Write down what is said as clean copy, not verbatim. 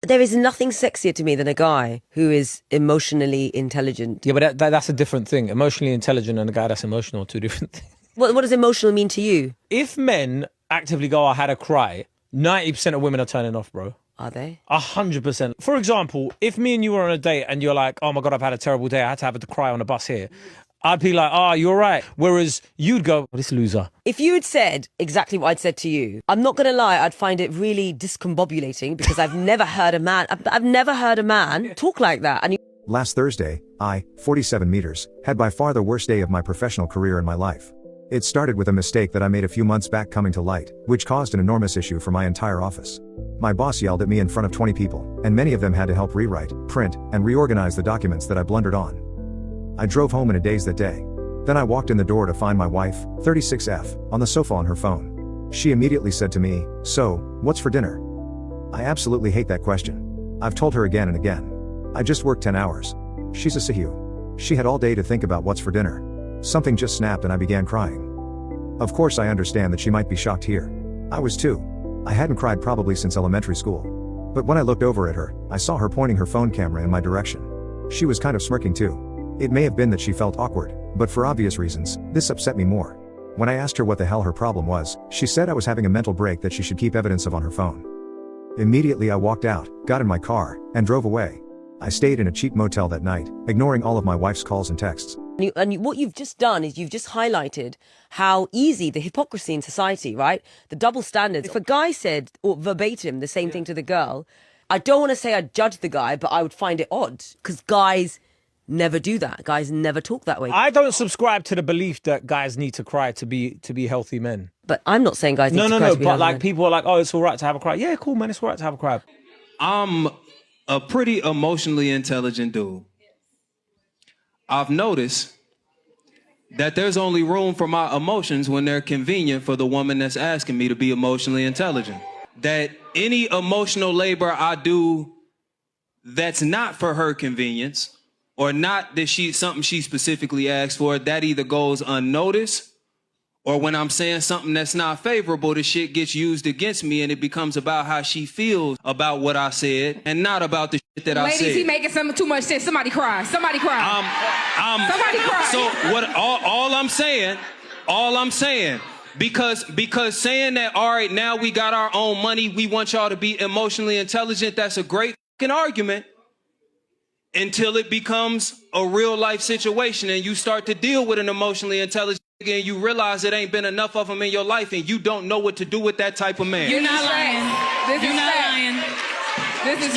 There is nothing sexier to me than a guy who is emotionally intelligent. Yeah, but that's a different thing. Emotionally intelligent and a guy that's emotional are two different things. What does emotional mean to you? If men actively go, I had a cry, 90% of women are turning off, bro. Are they? 100%. For example, if me and you were on a date and you're like, oh my God, I've had a terrible day, I had to have a cry on the bus here, I'd be like, oh, you're right. Whereas you'd go, oh, this loser. If you had said exactly what I'd said to you, I'm not going to lie, I'd find it really discombobulating because I've never heard a man, talk like that. And Last Thursday, I, 47 meters, had by far the worst day of my professional career in my life. It started with a mistake that I made a few months back coming to light, which caused an enormous issue for my entire office. My boss yelled at me in front of 20 people, and many of them had to help rewrite, print, and reorganize the documents that I blundered on. I drove home in a daze that day. Then I walked in the door to find my wife, 36F, on the sofa on her phone. She immediately said to me, "So, what's for dinner?" I absolutely hate that question. I've told her again and again. I just worked 10 hours. She's a Sahu. She had all day to think about what's for dinner. Something just snapped and I began crying. Of course I understand that she might be shocked here. I was too. I hadn't cried probably since elementary school. But when I looked over at her, I saw her pointing her phone camera in my direction. She was kind of smirking too. It may have been that she felt awkward, but for obvious reasons, this upset me more. When I asked her what the hell her problem was, she said I was having a mental break that she should keep evidence of on her phone. Immediately I walked out, got in my car, and drove away. I stayed in a cheap motel that night, ignoring all of my wife's calls and texts. And what you've just done is you've just highlighted how easy the hypocrisy in society, right? The double standards. If a guy said or verbatim the same thing to the girl, I don't want to say I'd judge the guy, but I would find it odd because guys never do that. Guys never talk that way. I don't subscribe to the belief that guys need to cry to be healthy men. But I'm not saying guys need to cry to be but healthy like men. people are like, oh, it's all right to have a cry. Yeah, cool, man, it's all right to have a cry. I'm a pretty emotionally intelligent dude. I've noticed that there's only room for my emotions when they're convenient for the woman that's asking me to be emotionally intelligent. That any emotional labor I do that's not for her convenience or not that something she specifically asked for, that either goes unnoticed or when I'm saying something that's not favorable, the shit gets used against me and it becomes about how she feels about what I said and not about the shit that I said. Ladies, he making some too much sense. Somebody cry. Somebody cry. Somebody cry. So what? All I'm saying, because saying that, all right, now we got our own money, we want y'all to be emotionally intelligent. That's a great fucking argument until it becomes a real life situation and you start to deal with an emotionally intelligent nigga and you realize it ain't been enough of them in your life and you don't know what to do with that type of man. You're not lying. You're not lying. This is